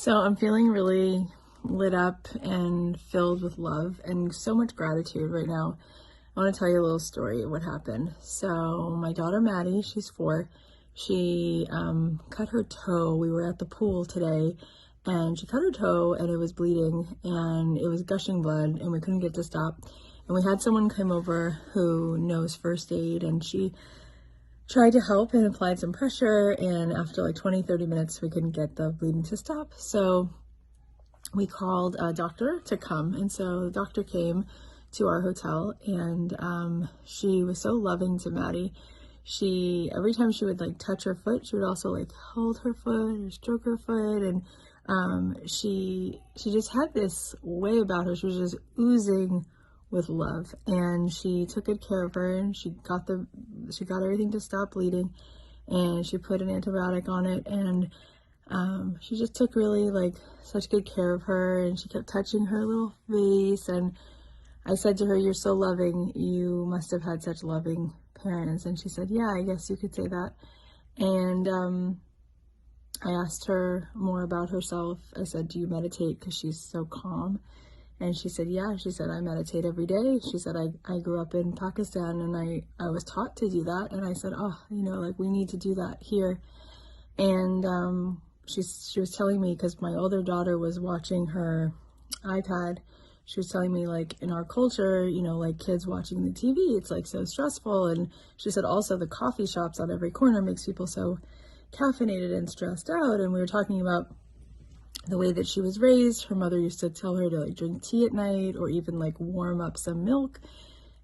So I'm feeling really lit up and filled with love and so much gratitude right now. I want to tell you a little story of what happened. So my daughter Maddie, she's 4. She cut her toe. We were at the pool today, and she cut her toe, and it was bleeding, and it was gushing blood, and we couldn't get to stop. And we had someone come over who knows first aid, and she tried to help and applied some pressure, and after like 20-30 minutes we couldn't get the bleeding to stop. So we called a doctor to come, and so the doctor came to our hotel, and she was so loving to Maddie. She, every time she would like touch her foot, she would also like hold her foot or stroke her foot, and she just had this way about her. She was just oozing with love, and she took good care of her, and she got everything to stop bleeding, and she put an antibiotic on it, and she just took really like such good care of her, and she kept touching her little face. And I said to her, "You're so loving, you must have had such loving parents." And she said, "Yeah, I guess you could say that." And I asked her more about herself. I said, "Do you meditate?" Because she's so calm. And she said, "Yeah." She said, "I meditate every day." She said, I grew up in Pakistan, and I was taught to do that." And I said, "Oh, like we need to do that here." And she was telling me, because my older daughter was watching her iPad, she was telling me, like, in our culture, like kids watching the TV, it's like so stressful. And she said also the coffee shops on every corner makes people so caffeinated and stressed out. And we were talking about the way that she was raised. Her mother used to tell her to like drink tea at night, or even like warm up some milk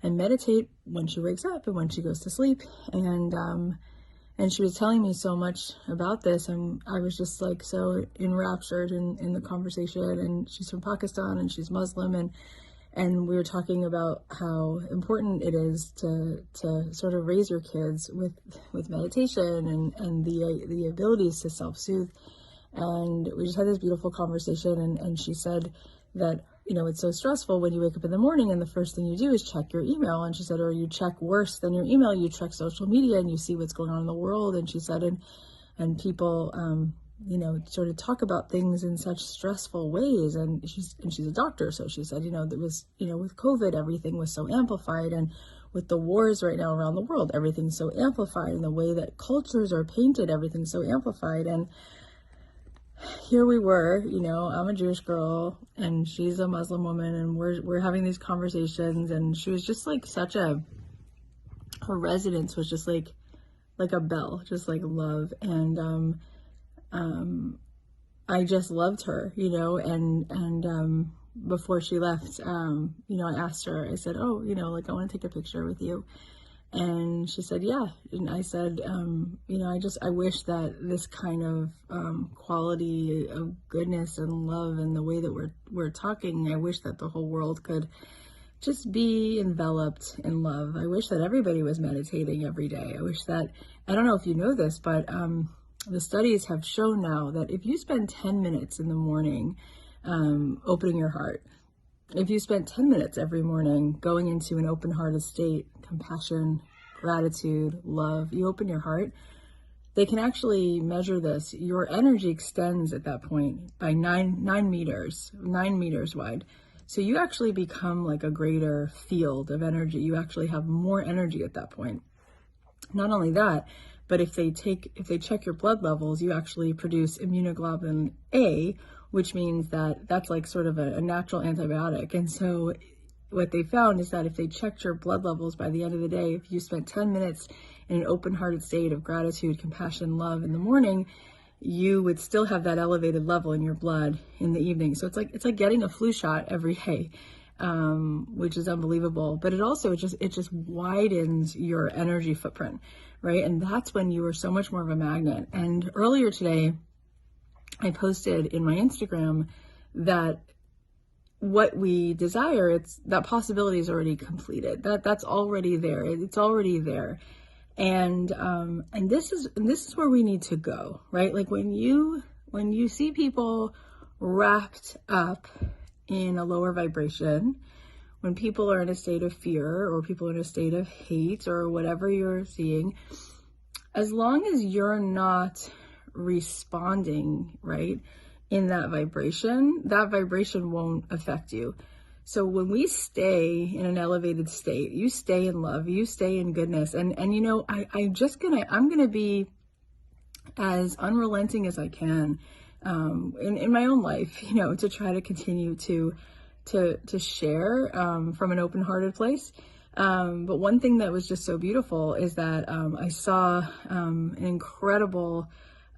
and meditate when she wakes up and when she goes to sleep. And she was telling me so much about this, and I was just like so enraptured in the conversation. And she's from Pakistan, and she's Muslim, and we were talking about how important it is to sort of raise your kids with meditation and the abilities to self-soothe. And we just had this beautiful conversation, and she said that, it's so stressful when you wake up in the morning and the first thing you do is check your email. And she said, or you check worse than your email, you check social media and you see what's going on in the world. And she said, and people, sort of talk about things in such stressful ways. And she's a doctor. So she said, there was, with COVID, everything was so amplified, and with the wars right now around the world, everything's so amplified, and the way that cultures are painted, everything's so amplified. And here we were, I'm a Jewish girl and she's a Muslim woman, and we're having these conversations, and she was just like her resonance was just like a bell, just like love. And I just loved her, and before she left, I asked her, I said, "Oh, like I want to take a picture with you." And she said, "Yeah." And I said, I wish that this kind of quality of goodness and love, and the way that we're talking, I wish that the whole world could just be enveloped in love. I wish that everybody was meditating every day. I wish that, I don't know if you know this, but the studies have shown now that if you spend 10 minutes in the morning opening your heart, if you spend 10 minutes every morning going into an open-hearted state, compassion, gratitude, love, you open your heart, they can actually measure this. Your energy extends at that point by 9 meters wide. So you actually become like a greater field of energy. You actually have more energy at that point. Not only that, but if they check your blood levels, you actually produce immunoglobulin A, which means that that's like sort of a natural antibiotic. And so what they found is that if they checked your blood levels by the end of the day, if you spent 10 minutes in an open-hearted state of gratitude, compassion, love in the morning, you would still have that elevated level in your blood in the evening. So it's like getting a flu shot every day, which is unbelievable. But it just widens your energy footprint, right? And that's when you are so much more of a magnet. And earlier today, I posted in my Instagram that what we desire, it's that possibility is already completed. That's already there. It's already there. And this is where we need to go, right? Like when you see people wrapped up in a lower vibration, when people are in a state of fear, or people are in a state of hate, or whatever you're seeing, as long as you're not responding, right? in that vibration won't affect you. So when we stay in an elevated state, you stay in love, you stay in goodness. And you know, I'm gonna be as unrelenting as I can in my own life, you know, to try to continue to share from an open-hearted place. But one thing that was just so beautiful is that I saw an incredible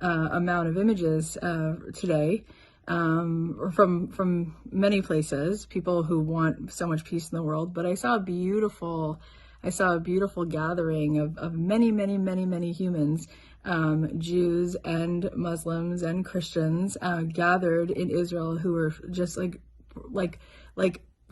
amount of images today from many places, people who want so much peace in the world. But I saw a beautiful gathering of many humans, Jews and Muslims and Christians, gathered in Israel, who were just like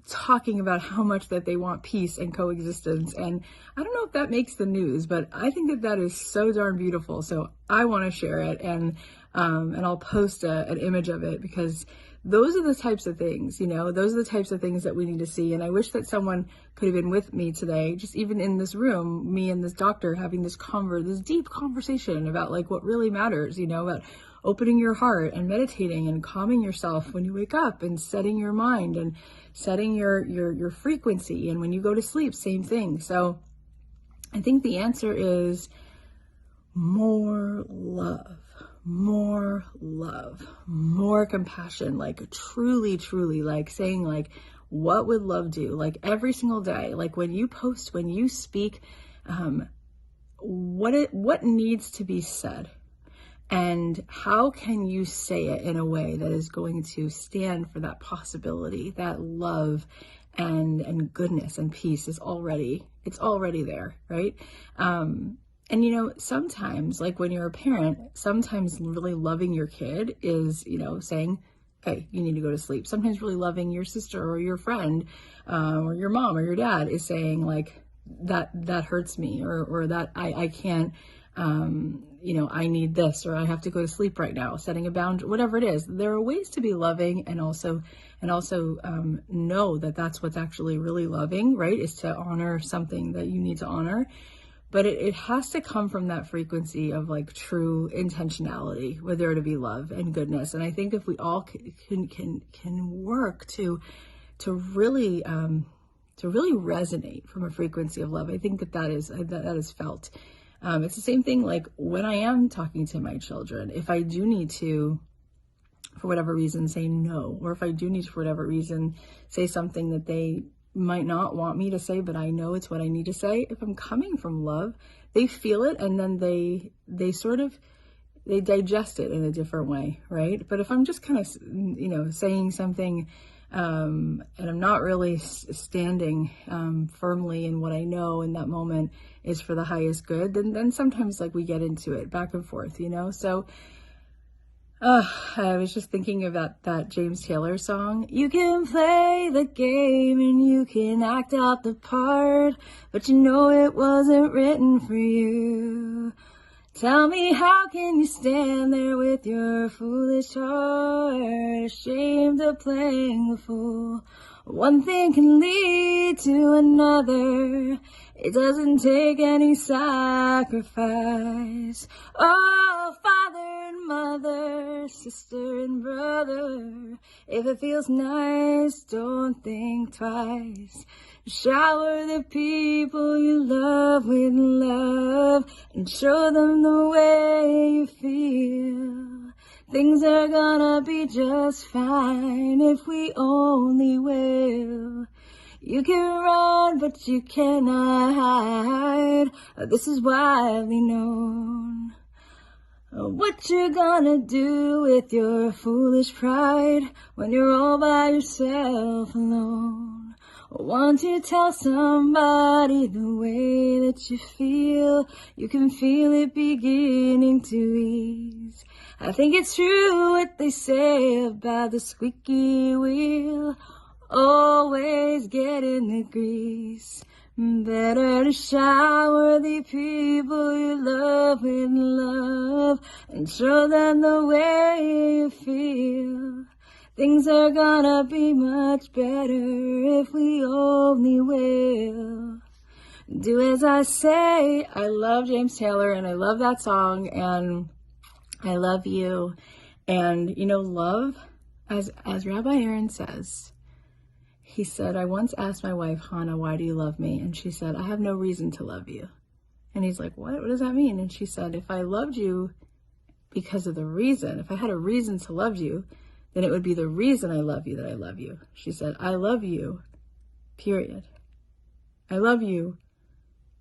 talking about how much that they want peace and coexistence. And I don't know if that makes the news, but I think that is so darn beautiful. So I want to share it, and I'll post an image of it, because those are the types of things, you know, those are the types of things that we need to see. And I wish that someone could have been with me today, just even in this room, me and this doctor having this deep conversation about like what really matters, you know, about opening your heart and meditating and calming yourself when you wake up, and setting your mind and setting your frequency. And when you go to sleep, same thing. So I think the answer is more love, more compassion, like truly like saying like, what would love do? Like every single day, like when you post, when you speak, what needs to be said? And how can you say it in a way that is going to stand for that possibility, that love and goodness and peace it's already there, right? And you know, sometimes, like when you're a parent, sometimes really loving your kid is, you know, saying, okay, you need to go to sleep. Sometimes really loving your sister or your friend, or your mom or your dad is saying like, that hurts me, or that I can't, you know, I need this, or I have to go to sleep right now, setting a boundary, whatever it is. There are ways to be loving and also know that that's what's actually really loving, right? Is to honor something that you need to honor. But it has to come from that frequency of like true intentionality, where there to be love and goodness. And I think if we all can work to really resonate from a frequency of love, I think that is felt. It's the same thing like when I am talking to my children. If I do need to, for whatever reason, say no, or if I do need to, for whatever reason, say something that they might not want me to say, but I know it's what I need to say. If I'm coming from love, they feel it, and then they digest it in a different way, right? But if I'm just kind of, you know, saying something, and I'm not really standing firmly in what I know in that moment is for the highest good, then sometimes like we get into it back and forth, you know? So I was just thinking about that James Taylor song. You can play the game and you can act out the part, but you know it wasn't written for you. Tell me, how can you stand there with your foolish heart, ashamed of playing the fool? One thing can lead to another. It doesn't take any sacrifice. Oh, father and mother, sister and brother, if it feels nice, don't think twice. Shower the people you love with love and show them the way you feel. Things are gonna be just fine if we only will. You can run, but you cannot hide. This is widely known. What you gonna do with your foolish pride when you're all by yourself alone? Want to tell somebody the way that you feel? You can feel it beginning to ease. I think it's true what they say about the squeaky wheel. Always get in the grease. Better to shower the people you love with love and show them the way you feel. Things are gonna be much better if we only will. Do as I say. I love James Taylor and I love that song, and I love you. And, you know, love, as Rabbi Aaron says, he said, I once asked my wife, Hannah, why do you love me? And she said, I have no reason to love you. And he's like, what does that mean? And she said, if I loved you because of the reason, if I had a reason to love you, then it would be the reason I love you that I love you. She said, I love you, period. I love you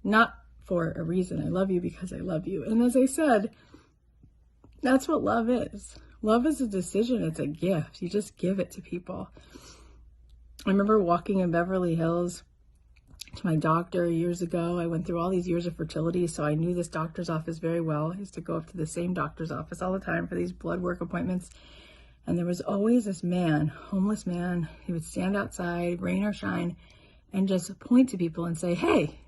not for a reason. I love you because I love you. And as I said, that's what love is. Love is a decision. It's a gift. You just give it to people. I remember walking in Beverly Hills to my doctor years ago. I went through all these years of fertility, so I knew this doctor's office very well. I used to go up to the same doctor's office all the time for these blood work appointments. And there was always this man, homeless man. He would stand outside, rain or shine, and just point to people and say, hey,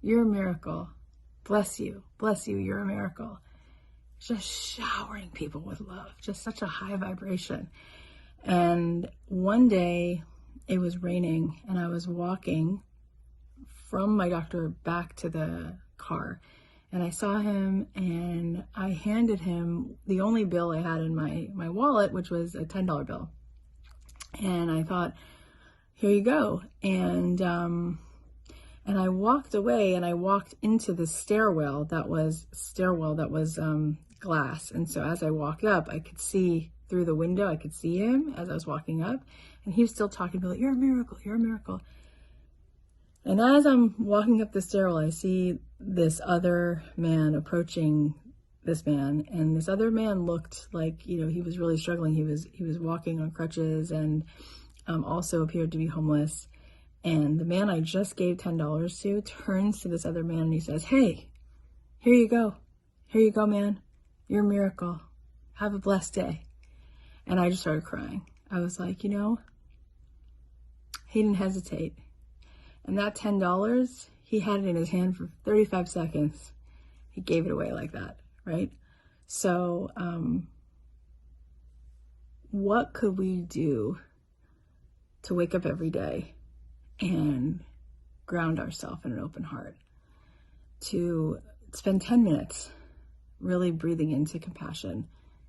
you're a miracle. Bless you, you're a miracle. Just showering people with love, just such a high vibration. And one day it was raining and I was walking from my doctor back to the car, and I saw him and I handed him the only bill I had in my wallet, which was a $10 bill. And I thought, here you go. And I walked away and I walked into the stairwell that was glass. And so as I walked up, I could see through the window, I could see him as I was walking up, and he was still talking to me like, you're a miracle, you're a miracle. And as I'm walking up the stairwell, I see this other man approaching this man, and this other man looked like, you know, he was really struggling. He was walking on crutches and also appeared to be homeless. And the man I just gave $10 to turns to this other man and he says, hey, here you go. Here you go, man. You're a miracle. Have a blessed day. And I just started crying. I was like, you know, he didn't hesitate. And that $10, he had it in his hand for 35 seconds. He gave it away like that, right? So what could we do to wake up every day and ground ourselves in an open heart? To spend 10 minutes really breathing into compassion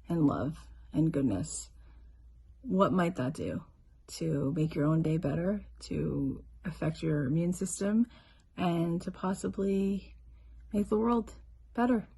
and love and goodness. What might that do to make your own day better, to affect your immune system, and to possibly make the world better?